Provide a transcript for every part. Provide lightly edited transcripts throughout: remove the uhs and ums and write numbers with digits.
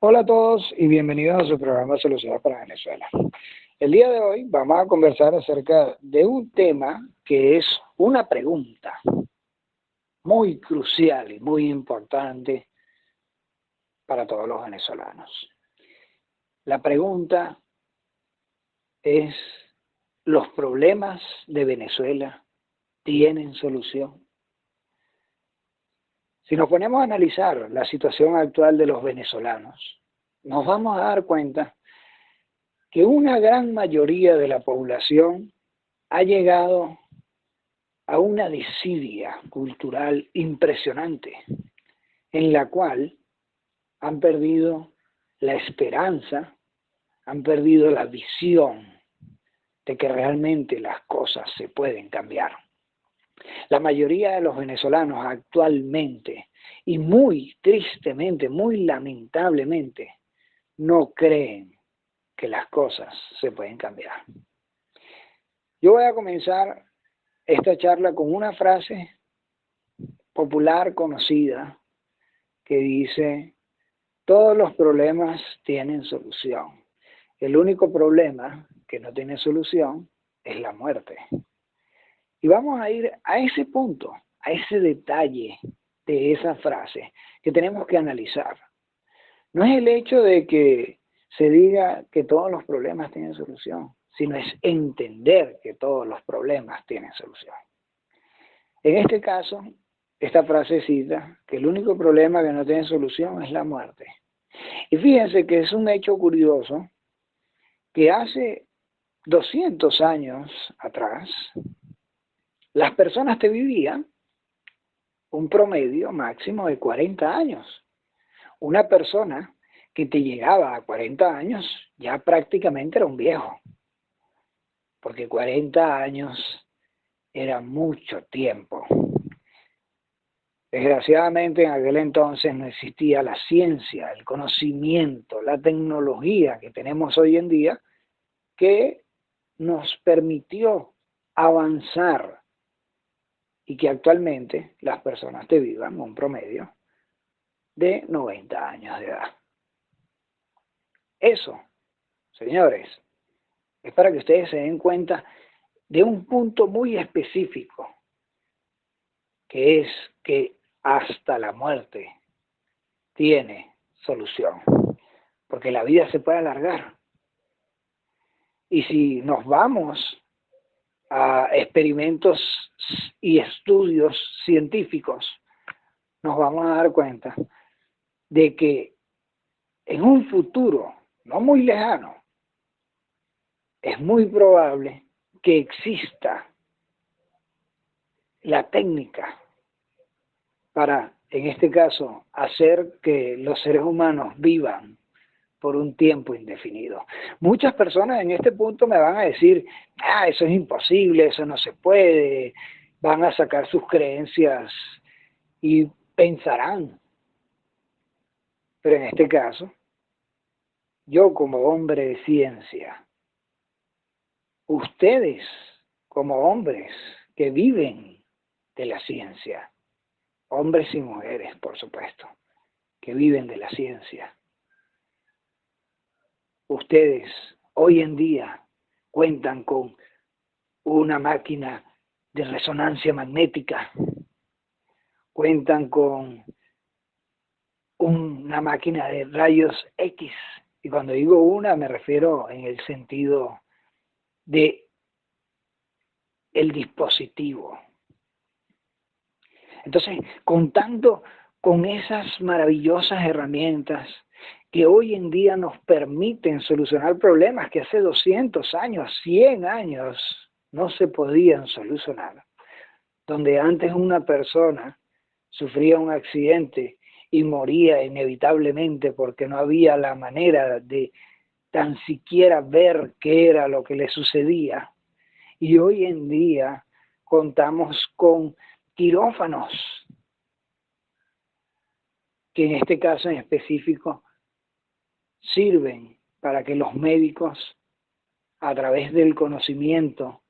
Hola a todos y bienvenidos a su programa Soluciones para Venezuela. El día de hoy vamos a conversar acerca de un tema que es una pregunta muy crucial y muy importante para todos los venezolanos. La pregunta es, ¿los problemas de Venezuela tienen solución? Si nos ponemos a analizar la situación actual de los venezolanos, nos vamos a dar cuenta que una gran mayoría de la población ha llegado a una desidia cultural impresionante, en la cual han perdido la esperanza, han perdido la visión de que realmente las cosas se pueden cambiar. La mayoría de los venezolanos actualmente, y muy tristemente, muy lamentablemente, no creen que las cosas se pueden cambiar. Yo voy a comenzar esta charla con una frase popular conocida que dice: todos los problemas tienen solución. El único problema que no tiene solución es la muerte. Y vamos a ir a ese punto, a ese detalle de esa frase que tenemos que analizar. No es el hecho de que se diga que todos los problemas tienen solución, sino es entender que todos los problemas tienen solución. En este caso, esta frase cita que el único problema que no tiene solución es la muerte. Y fíjense que es un hecho curioso que hace 200 años atrás, las personas te vivían un promedio máximo de 40 años. Una persona que te llegaba a 40 años ya prácticamente era un viejo, porque 40 años era mucho tiempo. Desgraciadamente en aquel entonces no existía la ciencia, el conocimiento, la tecnología que tenemos hoy en día, que nos permitió avanzar y que actualmente las personas te vivan un promedio de 90 años de edad. Eso, señores, es para que ustedes se den cuenta de un punto muy específico, que es que hasta la muerte tiene solución, porque la vida se puede alargar. Y si nos vamos a experimentos y estudios científicos, nos vamos a dar cuenta de que en un futuro no muy lejano es muy probable que exista la técnica para, en este caso, hacer que los seres humanos vivan por un tiempo indefinido. Muchas personas en este punto me van a decir: eso es imposible, eso no se puede, van a sacar sus creencias y pensarán. Pero en este caso, yo como hombre de ciencia, ustedes como hombres que viven de la ciencia, hombres y mujeres, por supuesto, que viven de la ciencia, ustedes hoy en día cuentan con una máquina de resonancia magnética, cuentan con una máquina de rayos X, y cuando digo una me refiero en el sentido de el dispositivo. Entonces, contando con esas maravillosas herramientas que hoy en día nos permiten solucionar problemas que hace 200 años, 100 años no se podían solucionar, donde antes una persona sufría un accidente y moría inevitablemente porque no había la manera de tan siquiera ver qué era lo que le sucedía. Y hoy en día contamos con quirófanos, que en este caso en específico sirven para que los médicos, a través del conocimiento,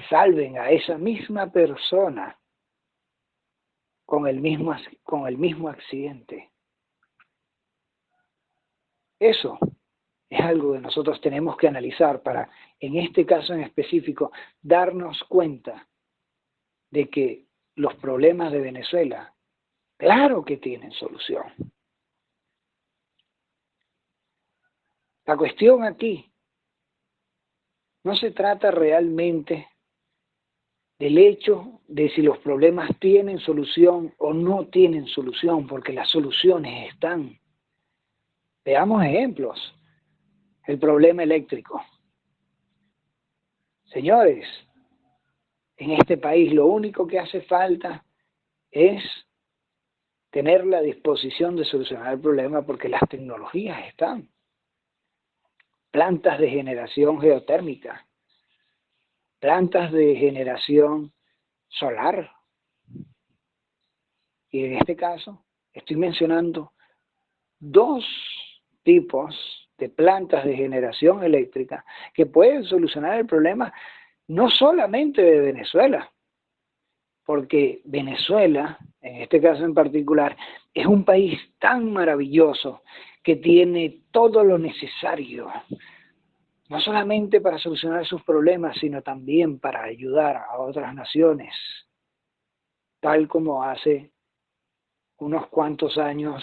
salven a esa misma persona con el mismo accidente. Eso es algo que nosotros tenemos que analizar para, en este caso en específico, darnos cuenta de que los problemas de Venezuela, claro que tienen solución. La cuestión aquí no se trata realmente del hecho de si los problemas tienen solución o no tienen solución, porque las soluciones están. Veamos ejemplos. El problema eléctrico. Señores, en este país lo único que hace falta es tener la disposición de solucionar el problema porque las tecnologías están. Plantas de generación geotérmica, plantas de generación solar. Y en este caso estoy mencionando dos tipos de plantas de generación eléctrica que pueden solucionar el problema no solamente de Venezuela, porque Venezuela, en este caso en particular, es un país tan maravilloso que tiene todo lo necesario, no solamente para solucionar sus problemas, sino también para ayudar a otras naciones, tal como hace unos cuantos años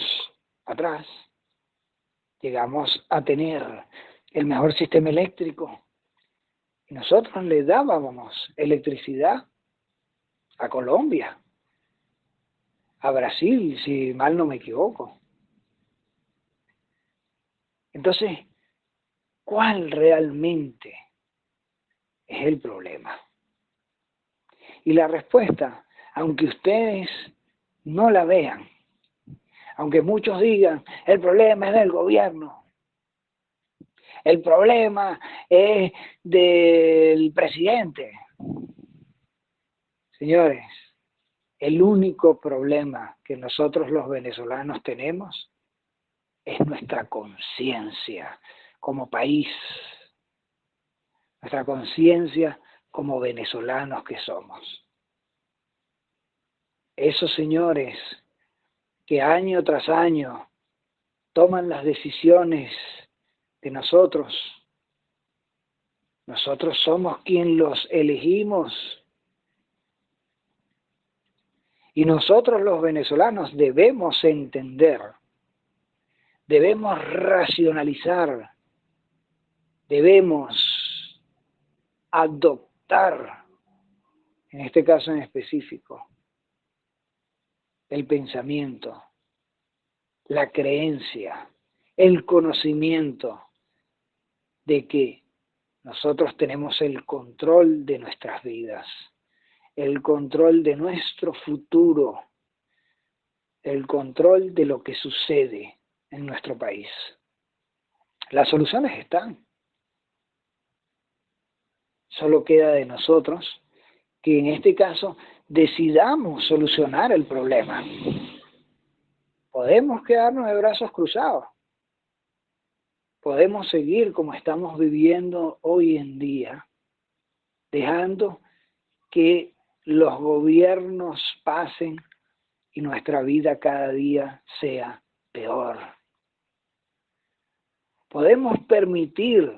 atrás llegamos a tener el mejor sistema eléctrico y nosotros le dábamos electricidad a Colombia, a Brasil, si mal no me equivoco. Entonces, ¿cuál realmente es el problema? Y la respuesta, aunque ustedes no la vean, aunque muchos digan, el problema es del gobierno, el problema es del presidente. Señores, el único problema que nosotros los venezolanos tenemos es nuestra conciencia como país, nuestra conciencia como venezolanos que somos. Esos señores que año tras año toman las decisiones de nosotros somos quien los elegimos. Y nosotros los venezolanos debemos entender, debemos racionalizar, debemos adoptar, en este caso en específico, el pensamiento, la creencia, el conocimiento de que nosotros tenemos el control de nuestras vidas, el control de nuestro futuro, el control de lo que sucede en nuestro país. Las soluciones están. Solo queda de nosotros que en este caso decidamos solucionar el problema. Podemos quedarnos de brazos cruzados. Podemos seguir como estamos viviendo hoy en día, dejando que los gobiernos pasen y nuestra vida cada día sea peor. Podemos permitir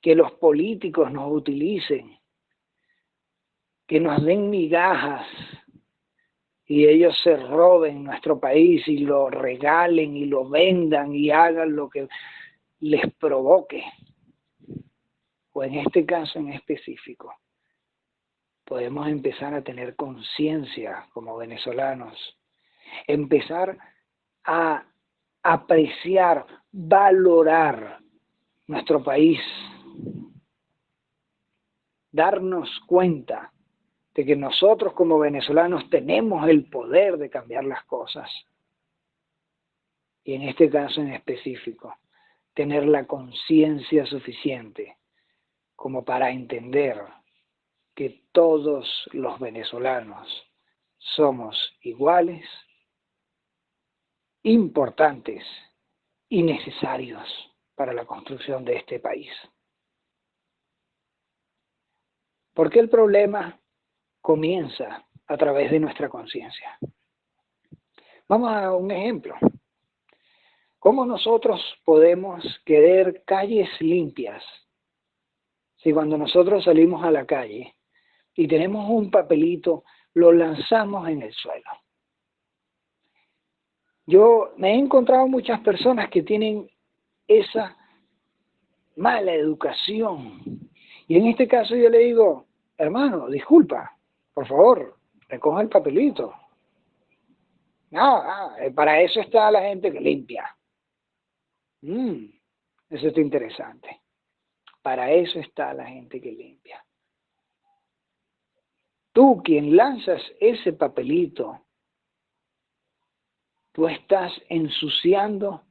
que los políticos nos utilicen, que nos den migajas y ellos se roben nuestro país y lo regalen y lo vendan y hagan lo que les provoque. O en este caso en específico, podemos empezar a tener conciencia como venezolanos, empezar a apreciar, valorar nuestro país, darnos cuenta de que nosotros como venezolanos tenemos el poder de cambiar las cosas. Y en este caso en específico, tener la conciencia suficiente como para entender que todos los venezolanos somos iguales, importantes y necesarios para la construcción de este país. Porque el problema comienza a través de nuestra conciencia. Vamos a un ejemplo. ¿Cómo nosotros podemos querer calles limpias si cuando nosotros salimos a la calle y tenemos un papelito, lo lanzamos en el suelo? Yo me he encontrado muchas personas que tienen esa mala educación. Y en este caso yo le digo, hermano, disculpa, por favor, recoja el papelito. No, para eso está la gente que limpia. Eso está interesante. Para eso está la gente que limpia. Tú, quien lanzas ese papelito, tú estás ensuciando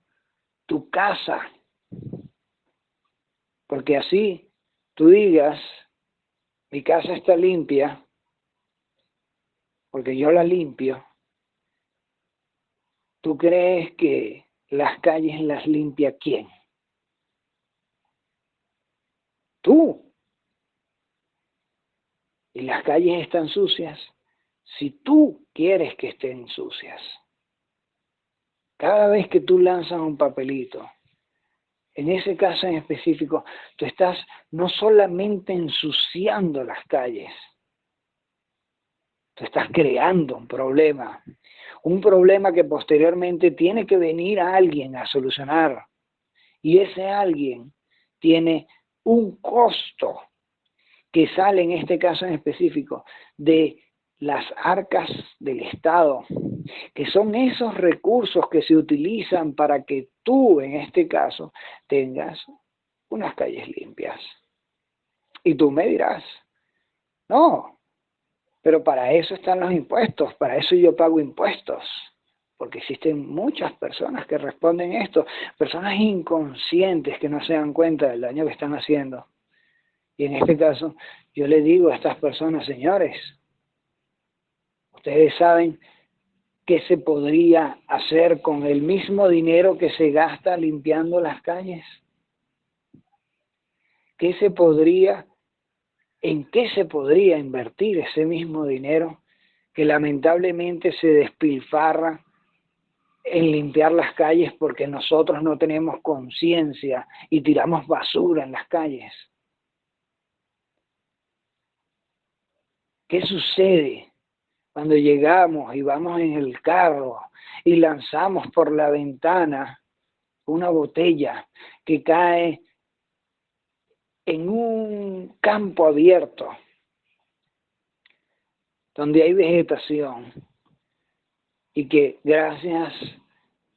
tu casa. Porque así tú digas, mi casa está limpia, porque yo la limpio. ¿Tú crees que las calles las limpia quién? Tú. Y las calles están sucias si tú quieres que estén sucias. Cada vez que tú lanzas un papelito, en ese caso en específico, tú estás no solamente ensuciando las calles, tú estás creando un problema que posteriormente tiene que venir a alguien a solucionar. Y ese alguien tiene un costo que sale en este caso en específico de las arcas del Estado, que son esos recursos que se utilizan para que tú, en este caso, tengas unas calles limpias. Y tú me dirás, no, pero para eso están los impuestos, para eso yo pago impuestos, porque existen muchas personas que responden esto, personas inconscientes que no se dan cuenta del daño que están haciendo. Y en este caso, yo le digo a estas personas, señores, ustedes saben qué se podría hacer con el mismo dinero que se gasta limpiando las calles. ¿En qué se podría invertir ese mismo dinero que lamentablemente se despilfarra en limpiar las calles porque nosotros no tenemos conciencia y tiramos basura en las calles? ¿Qué sucede cuando llegamos y vamos en el carro y lanzamos por la ventana una botella que cae en un campo abierto donde hay vegetación y que gracias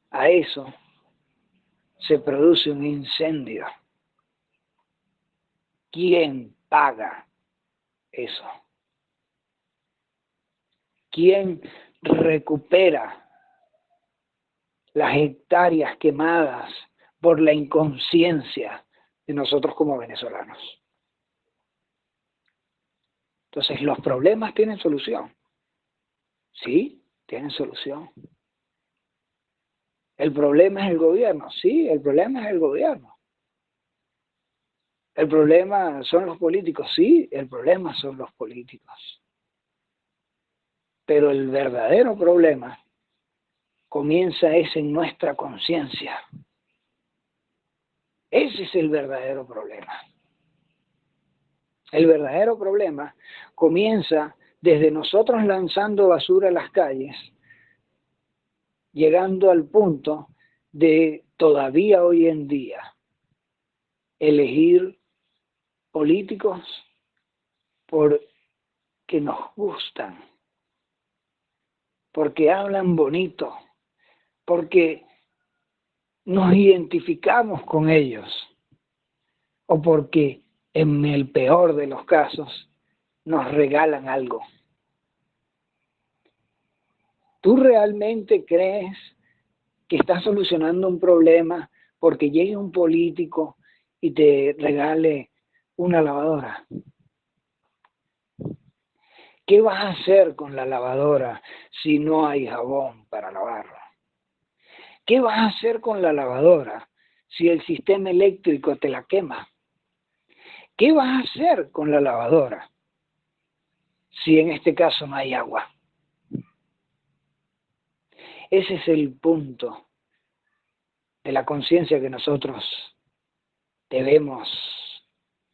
a eso se produce un incendio? ¿Quién paga eso? ¿Quién recupera las hectáreas quemadas por la inconsciencia de nosotros como venezolanos? Entonces, ¿los problemas tienen solución? Sí, tienen solución. ¿El problema es el gobierno? Sí, el problema es el gobierno. ¿El problema son los políticos? Sí, el problema son los políticos. Pero el verdadero problema comienza en nuestra conciencia. Ese es el verdadero problema. El verdadero problema comienza desde nosotros lanzando basura a las calles, llegando al punto de todavía hoy en día elegir políticos porque nos gustan, porque hablan bonito, porque nos identificamos con ellos, o porque en el peor de los casos nos regalan algo. ¿Tú realmente crees que estás solucionando un problema porque llegue un político y te regale una lavadora? ¿Qué vas a hacer con la lavadora si no hay jabón para lavarla? ¿Qué vas a hacer con la lavadora si el sistema eléctrico te la quema? ¿Qué vas a hacer con la lavadora si en este caso no hay agua? Ese es el punto de la conciencia que nosotros debemos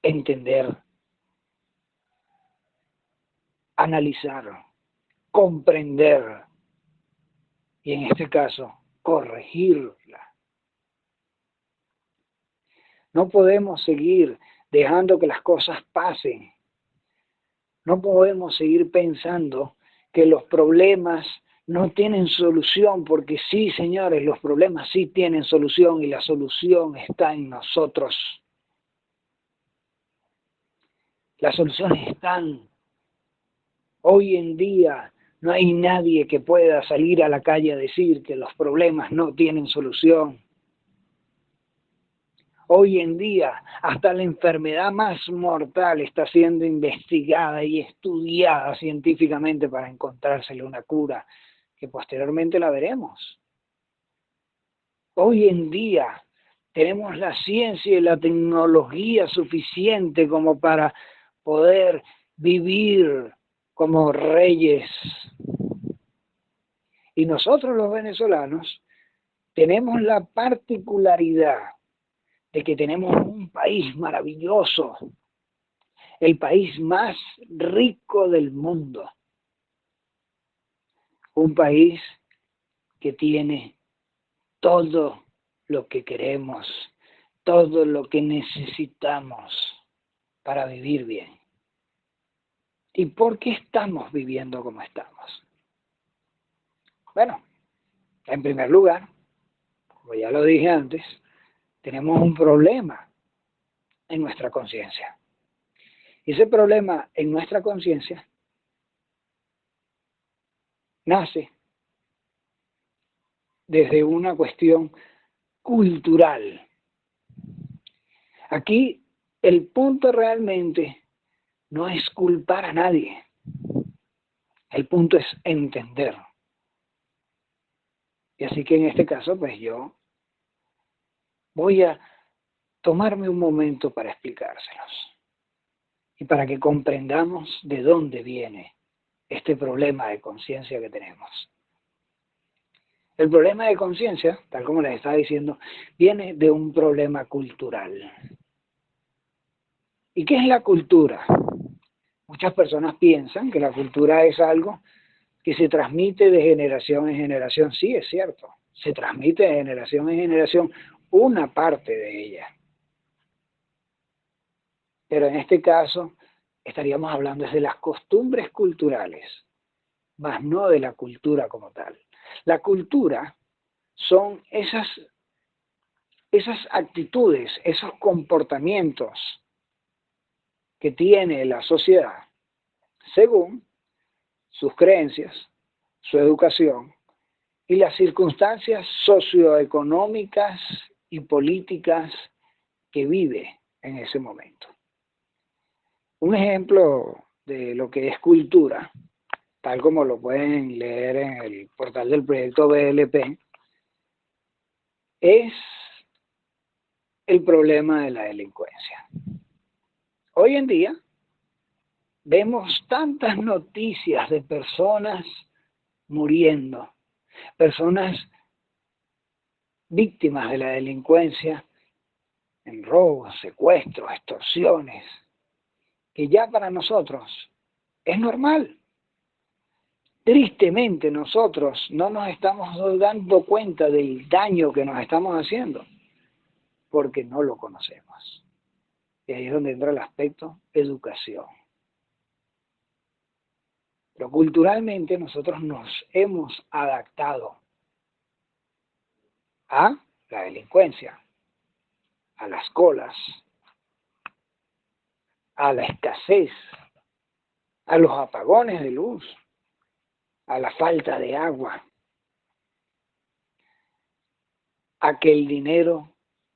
entender, analizar, comprender y en este caso corregirla. No podemos seguir dejando que las cosas pasen. No podemos seguir pensando que los problemas no tienen solución, porque sí, señores, los problemas sí tienen solución y la solución está en nosotros. Las soluciones están. Hoy en día no hay nadie que pueda salir a la calle a decir que los problemas no tienen solución. Hoy en día hasta la enfermedad más mortal está siendo investigada y estudiada científicamente para encontrársele una cura, que posteriormente la veremos. Hoy en día tenemos la ciencia y la tecnología suficiente como para poder vivir como reyes. Y nosotros los venezolanos tenemos la particularidad de que tenemos un país maravilloso, el país más rico del mundo, un país que tiene todo lo que queremos, todo lo que necesitamos para vivir bien. ¿Y por qué estamos viviendo como estamos? Bueno, en primer lugar, como ya lo dije antes, tenemos un problema en nuestra conciencia. Y ese problema en nuestra conciencia nace desde una cuestión cultural. Aquí el punto realmente no es culpar a nadie. El punto es entender. Y así que en este caso, pues yo voy a tomarme un momento para explicárselos. Y para que comprendamos de dónde viene este problema de conciencia que tenemos. El problema de conciencia, tal como les estaba diciendo, viene de un problema cultural. ¿Y qué es la cultura? Muchas personas piensan que la cultura es algo que se transmite de generación en generación. Sí, es cierto, se transmite de generación en generación una parte de ella. Pero en este caso estaríamos hablando de las costumbres culturales, más no de la cultura como tal. La cultura son esas actitudes, esos comportamientos que tiene la sociedad según sus creencias, su educación y las circunstancias socioeconómicas y políticas que vive en ese momento. Un ejemplo de lo que es cultura, tal como lo pueden leer en el portal del proyecto BLP, es el problema de la delincuencia. Hoy en día vemos tantas noticias de personas muriendo, personas víctimas de la delincuencia en robos, secuestros, extorsiones, que ya para nosotros es normal. Tristemente nosotros no nos estamos dando cuenta del daño que nos estamos haciendo porque no lo conocemos. Y ahí es donde entra el aspecto educación. Pero culturalmente nosotros nos hemos adaptado a la delincuencia, a las colas, a la escasez, a los apagones de luz, a la falta de agua, a que el dinero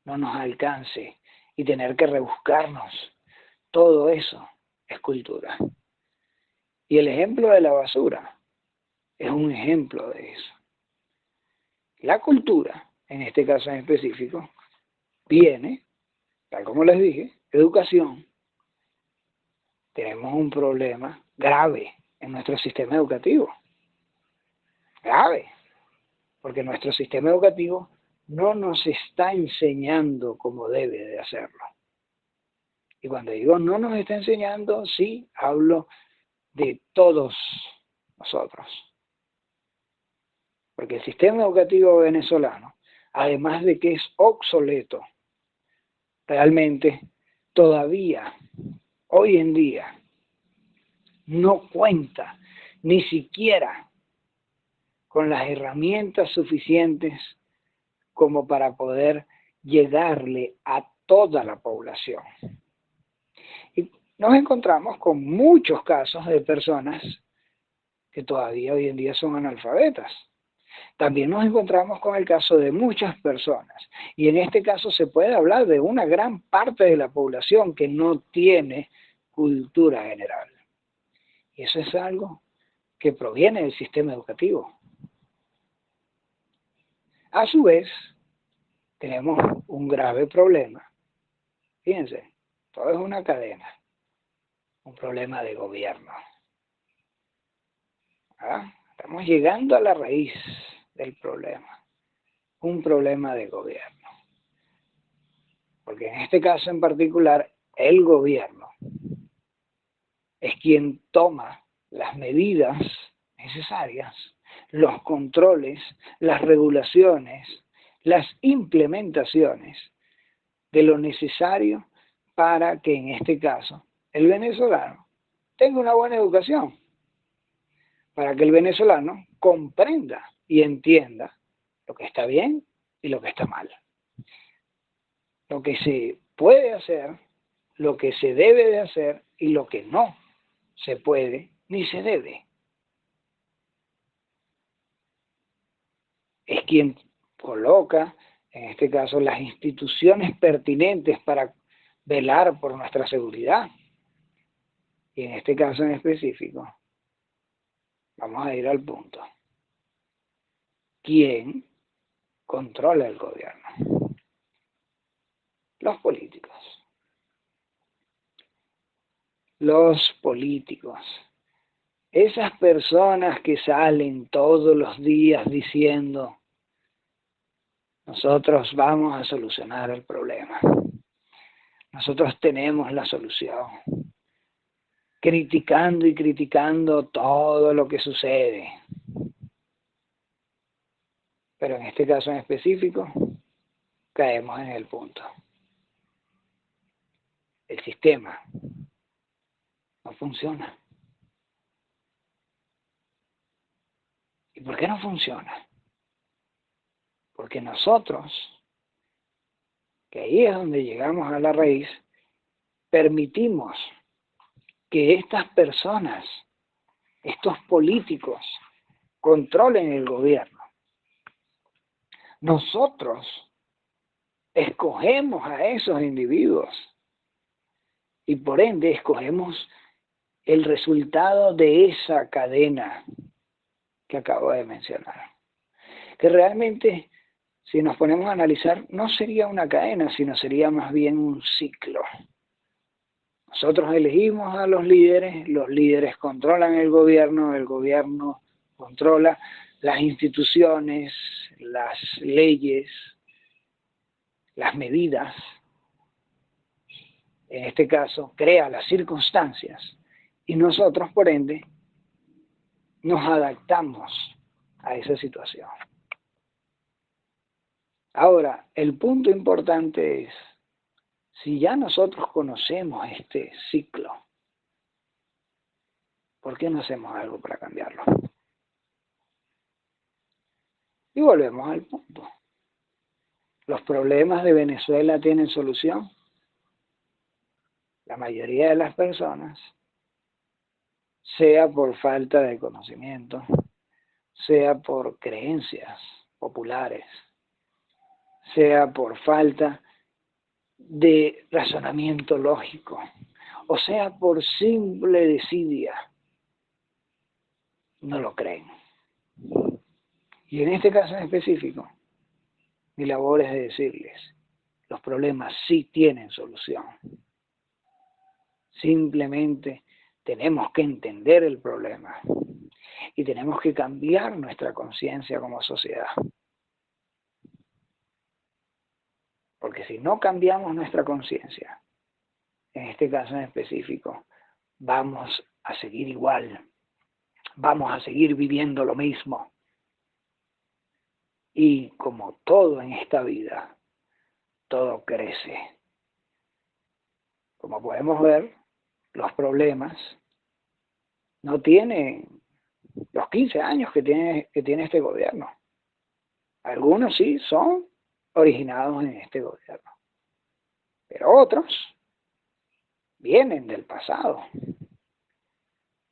no nos alcance y tener que rebuscarnos. Todo eso es cultura. Y el ejemplo de la basura es un ejemplo de eso. La cultura, en este caso en específico, viene, tal como les dije, educación. Tenemos un problema grave en nuestro sistema educativo. Grave. Porque nuestro sistema educativo no nos está enseñando como debe de hacerlo. Y cuando digo no nos está enseñando, sí, hablo de todos nosotros. Porque el sistema educativo venezolano, además de que es obsoleto, realmente todavía, hoy en día, no cuenta ni siquiera con las herramientas suficientes como para poder llegarle a toda la población. Y nos encontramos con muchos casos de personas que todavía hoy en día son analfabetas. También nos encontramos con el caso de muchas personas, y en este caso se puede hablar de una gran parte de la población que no tiene cultura general. Y eso es algo que proviene del sistema educativo. A su vez, tenemos un grave problema. Fíjense, todo es una cadena, un problema de gobierno. ¿Ah? Estamos llegando a la raíz del problema, un problema de gobierno. Porque en este caso en particular, el gobierno es quien toma las medidas necesarias, los controles, las regulaciones, las implementaciones de lo necesario para que en este caso el venezolano tenga una buena educación, para que el venezolano comprenda y entienda lo que está bien y lo que está mal, lo que se puede hacer, lo que se debe de hacer y lo que no se puede ni se debe. Es quien coloca, en este caso, las instituciones pertinentes para velar por nuestra seguridad. Y en este caso en específico, vamos a ir al punto. ¿Quién controla el gobierno? Los políticos. Los políticos. Esas personas que salen todos los días diciendo, nosotros vamos a solucionar el problema. Nosotros tenemos la solución. Criticando y criticando todo lo que sucede. Pero en este caso en específico, caemos en el punto. El sistema no funciona. ¿Y por qué no funciona? Porque nosotros, que ahí es donde llegamos a la raíz, permitimos que estas personas, estos políticos, controlen el gobierno. Nosotros escogemos a esos individuos y por ende escogemos el resultado de esa cadena que acabo de mencionar. Que realmente, si nos ponemos a analizar, no sería una cadena, sino sería más bien un ciclo. Nosotros elegimos a los líderes controlan el gobierno controla las instituciones, las leyes, las medidas. En este caso, crea las circunstancias y nosotros, por ende, nos adaptamos a esa situación. Ahora, el punto importante es, si ya nosotros conocemos este ciclo, ¿por qué no hacemos algo para cambiarlo? Y volvemos al punto. ¿Los problemas de Venezuela tienen solución? La mayoría de las personas, sea por falta de conocimiento, sea por creencias populares, sea por falta de razonamiento lógico, o sea por simple desidia, no lo creen. Y en este caso en específico, mi labor es de decirles, los problemas sí tienen solución. Simplemente tenemos que entender el problema y tenemos que cambiar nuestra conciencia como sociedad. Porque si no cambiamos nuestra conciencia, en este caso en específico, vamos a seguir igual, vamos a seguir viviendo lo mismo. Y como todo en esta vida, todo crece. Como podemos ver, los problemas no tienen los 15 años que tiene este gobierno. Algunos sí son originados en este gobierno, pero otros vienen del pasado.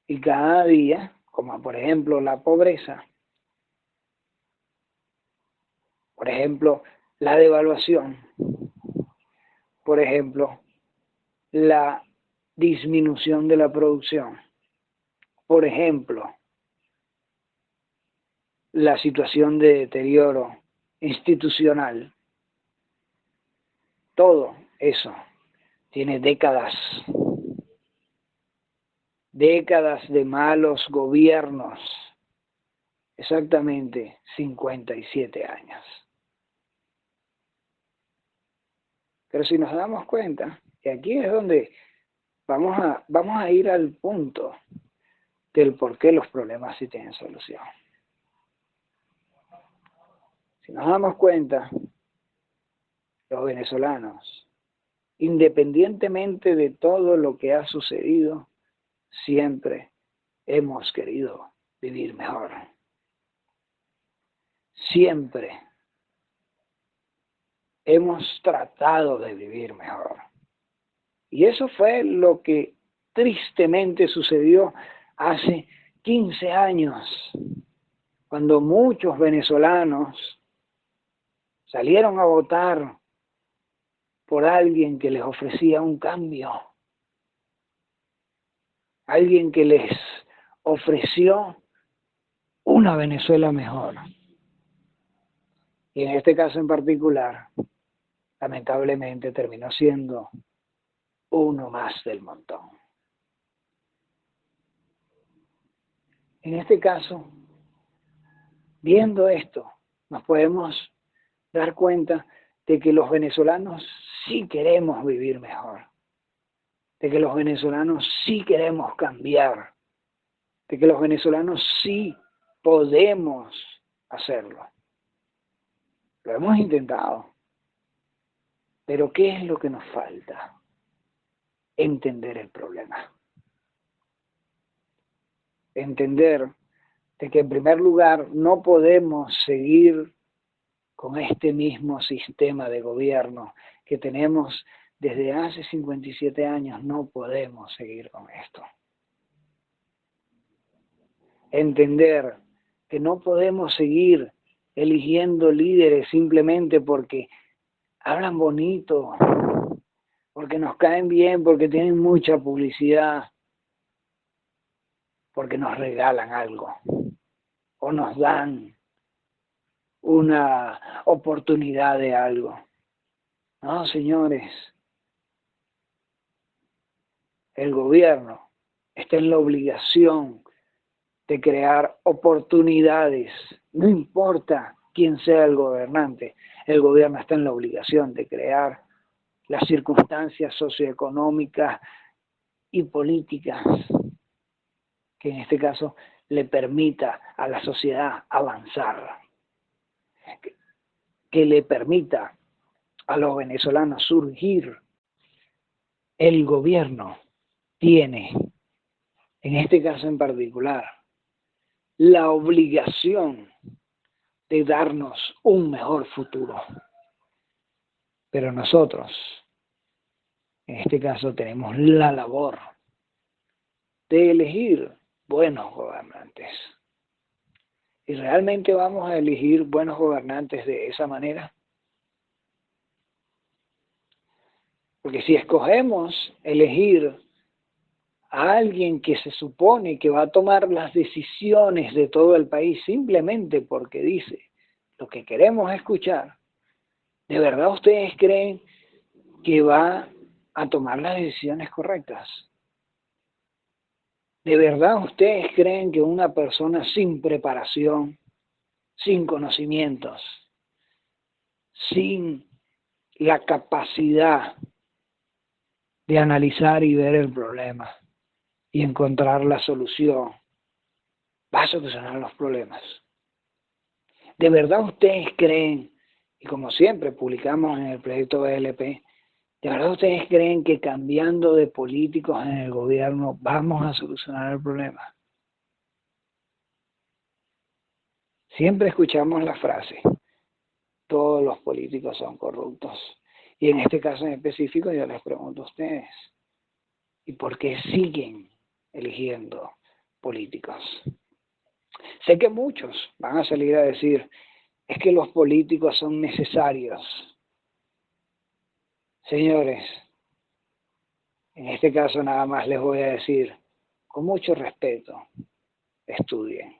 Y cada día, como por ejemplo la pobreza, por ejemplo la devaluación, por ejemplo la disminución de la producción, por ejemplo la situación de deterioro institucional, todo eso tiene décadas de malos gobiernos, exactamente 57 años. Pero si nos damos cuenta, y aquí es donde vamos a ir al punto del por qué los problemas sí tienen solución. Si nos damos cuenta, los venezolanos, independientemente de todo lo que ha sucedido, siempre hemos querido vivir mejor. Siempre hemos tratado de vivir mejor. Y eso fue lo que tristemente sucedió hace 15 años, cuando muchos venezolanos salieron a votar por alguien que les ofrecía un cambio, alguien que les ofreció una Venezuela mejor. Y en este caso en particular, lamentablemente terminó siendo uno más del montón. En este caso, viendo esto, nos podemos dar cuenta de que los venezolanos sí queremos vivir mejor, de que los venezolanos sí queremos cambiar, de que los venezolanos sí podemos hacerlo. Lo hemos intentado, pero ¿qué es lo que nos falta? Entender el problema. Entender de que en primer lugar no podemos seguir con este mismo sistema de gobierno que tenemos desde hace 57 años, no podemos seguir con esto. Entender que no podemos seguir eligiendo líderes simplemente porque hablan bonito, porque nos caen bien, porque tienen mucha publicidad, porque nos regalan algo o nos dan una oportunidad de algo. No, señores, el gobierno está en la obligación de crear oportunidades, no importa quién sea el gobernante, el gobierno está en la obligación de crear las circunstancias socioeconómicas y políticas que en este caso le permita a la sociedad avanzar, que le permita a los venezolanos surgir. El gobierno tiene, en este caso en particular, la obligación de darnos un mejor futuro. Pero nosotros, en este caso, tenemos la labor de elegir buenos gobernantes. ¿Y realmente vamos a elegir buenos gobernantes de esa manera? Porque si escogemos elegir a alguien que se supone que va a tomar las decisiones de todo el país simplemente porque dice lo que queremos escuchar, ¿de verdad ustedes creen que va a tomar las decisiones correctas? ¿De verdad ustedes creen que una persona sin preparación, sin conocimientos, sin la capacidad de analizar y ver el problema y encontrar la solución, va a solucionar los problemas. ¿De verdad ustedes creen, y como siempre publicamos en el proyecto BLP, de verdad ustedes creen que cambiando de políticos en el gobierno vamos a solucionar el problema? Siempre escuchamos la frase, todos los políticos son corruptos. Y en este caso en específico yo les pregunto a ustedes, ¿y por qué siguen eligiendo políticos? Sé que muchos van a salir a decir, es que los políticos son necesarios. Señores, en este caso nada más les voy a decir, con mucho respeto, estudien,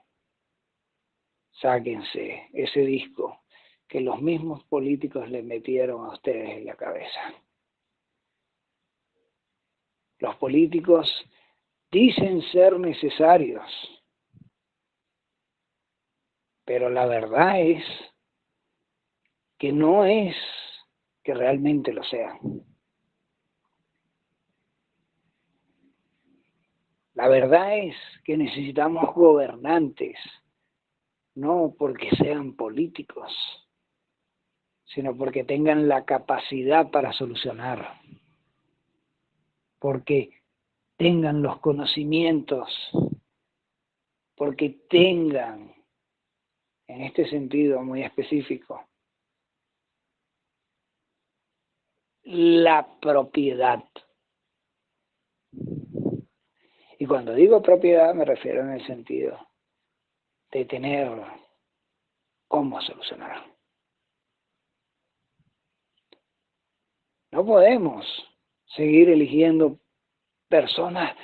sáquense ese disco que los mismos políticos le metieron a ustedes en la cabeza. Los políticos dicen ser necesarios, pero la verdad es que no es que realmente lo sean. La verdad es que necesitamos gobernantes, no porque sean políticos, sino porque tengan la capacidad para solucionar, porque tengan los conocimientos, porque tengan, en este sentido muy específico, la propiedad. Y cuando digo propiedad me refiero en el sentido de tener cómo solucionar. No podemos seguir eligiendo personas,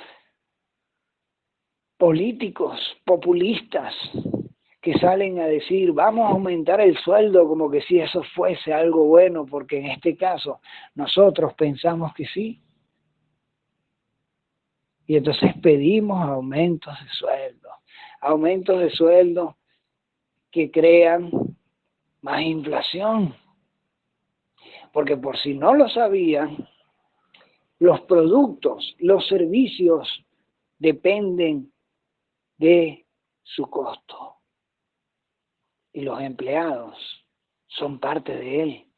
políticos populistas que salen a decir vamos a aumentar el sueldo como que si eso fuese algo bueno, porque en este caso nosotros pensamos que sí. Y entonces pedimos aumentos de sueldo que crean más inflación. Porque por si no lo sabían, los productos, los servicios dependen de su costo. Y los empleados son parte de él.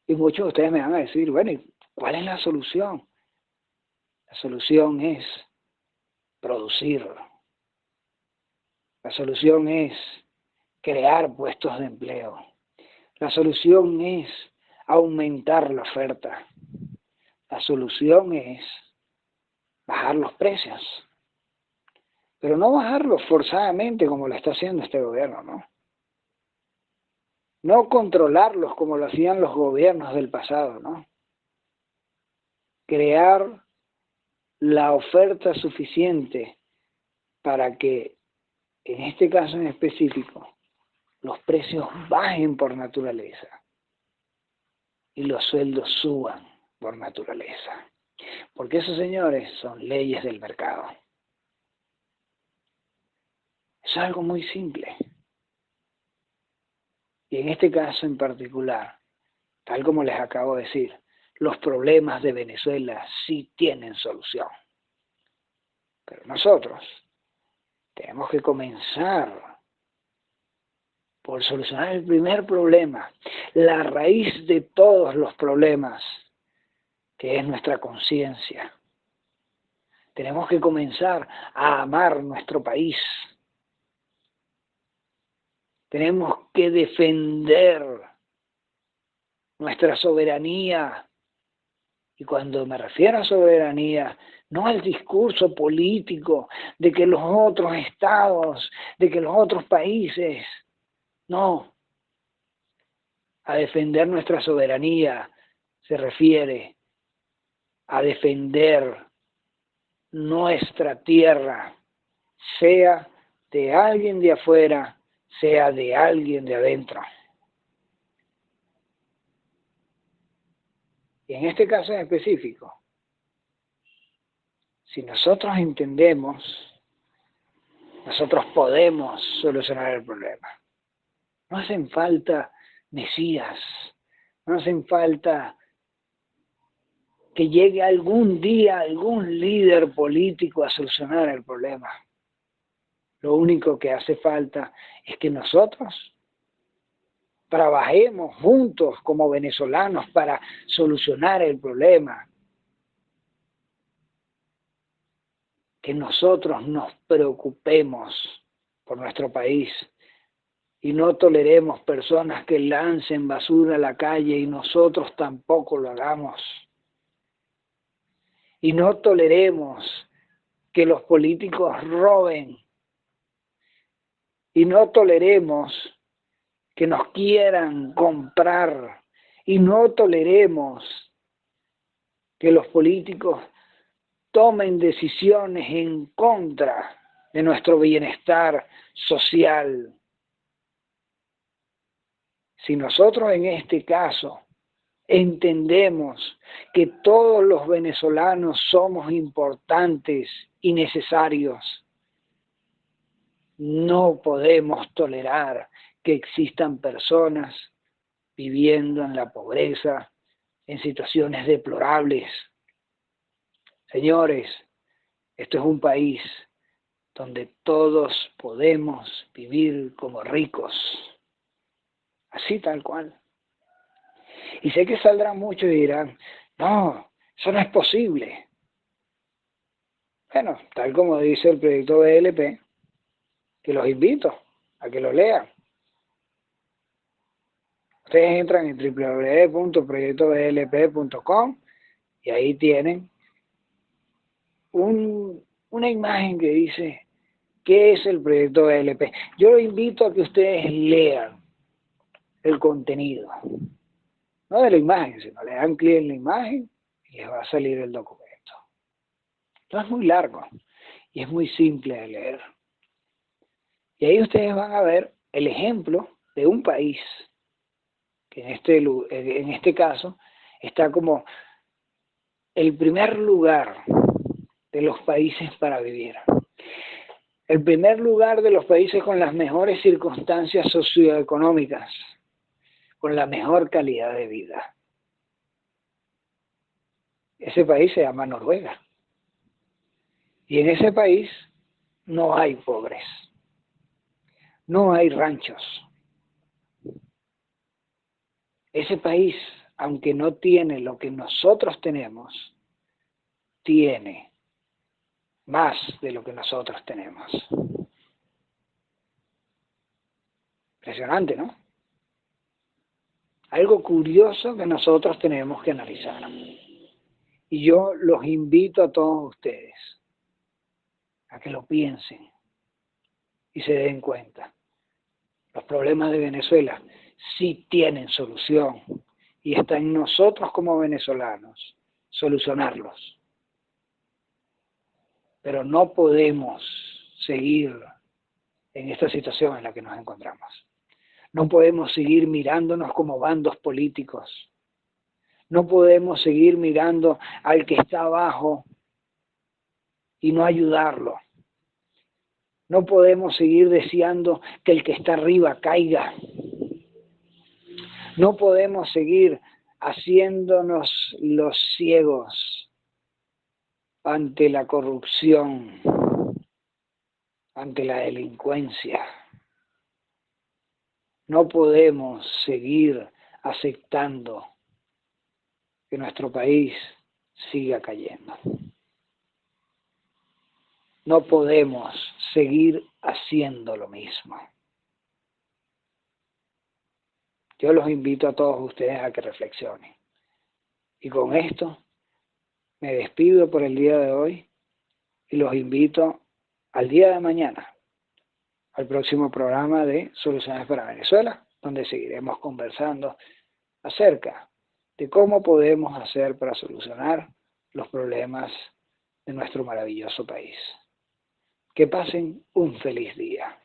Y muchos de ustedes me van a decir, bueno, ¿cuál es la solución? La solución es producir. La solución es crear puestos de empleo. La solución es aumentar la oferta. La solución es bajar los precios. Pero no bajarlos forzadamente como lo está haciendo este gobierno, ¿no? No controlarlos como lo hacían los gobiernos del pasado, ¿no? Crear la oferta suficiente para que, en este caso en específico, los precios bajen por naturaleza y los sueldos suban por naturaleza. Porque esos, señores, son leyes del mercado. Es algo muy simple. Y en este caso en particular, tal como les acabo de decir, los problemas de Venezuela sí tienen solución. Pero nosotros tenemos que comenzar por solucionar el primer problema, la raíz de todos los problemas, que es nuestra conciencia. Tenemos que comenzar a amar nuestro país. Tenemos que defender nuestra soberanía. Y cuando me refiero a soberanía, no al discurso político de que los otros estados, de que los otros países, no. A defender nuestra soberanía se refiere a defender nuestra tierra, sea de alguien de afuera, sea de alguien de adentro. Y en este caso en específico, si nosotros entendemos, nosotros podemos solucionar el problema. No hacen falta mesías, no hacen falta que llegue algún día algún líder político a solucionar el problema. Lo único que hace falta es que nosotros trabajemos juntos como venezolanos para solucionar el problema. Que nosotros nos preocupemos por nuestro país y no toleremos personas que lancen basura a la calle y nosotros tampoco lo hagamos. Y no toleremos que los políticos roben. Y no toleremos que nos quieran comprar. Y no toleremos que los políticos tomen decisiones en contra de nuestro bienestar social. Si nosotros en este caso entendemos que todos los venezolanos somos importantes y necesarios, no podemos tolerar que existan personas viviendo en la pobreza, en situaciones deplorables. Señores, esto es un país donde todos podemos vivir como ricos, así tal cual. Y sé que saldrán muchos y dirán, no, eso no es posible. Bueno, tal como dice el proyecto BLP, que los invito a que lo lean. Ustedes entran en www.proyectoblp.com y ahí tienen una imagen que dice qué es el proyecto BLP. Yo los invito a que ustedes lean el contenido. No de la imagen, sino le dan clic en la imagen y les va a salir el documento. No es muy largo y es muy simple de leer. Y ahí ustedes van a ver el ejemplo de un país que en este caso está como el primer lugar de los países para vivir. El primer lugar de los países con las mejores circunstancias socioeconómicas, con la mejor calidad de vida. Ese país se llama Noruega. Y en ese país no hay pobres, no hay ranchos. Ese país, aunque no tiene lo que nosotros tenemos, tiene más de lo que nosotros tenemos. Impresionante, ¿no? Algo curioso que nosotros tenemos que analizar. Y yo los invito a todos ustedes a que lo piensen y se den cuenta. Los problemas de Venezuela sí tienen solución y está en nosotros como venezolanos solucionarlos. Pero no podemos seguir en esta situación en la que nos encontramos. No podemos seguir mirándonos como bandos políticos. No podemos seguir mirando al que está abajo y no ayudarlo. No podemos seguir deseando que el que está arriba caiga. No podemos seguir haciéndonos los ciegos ante la corrupción, ante la delincuencia. No podemos seguir aceptando que nuestro país siga cayendo. No podemos seguir haciendo lo mismo. Yo los invito a todos ustedes a que reflexionen. Y con esto me despido por el día de hoy y los invito al día de mañana, al próximo programa de Soluciones para Venezuela, donde seguiremos conversando acerca de cómo podemos hacer para solucionar los problemas de nuestro maravilloso país. Que pasen un feliz día.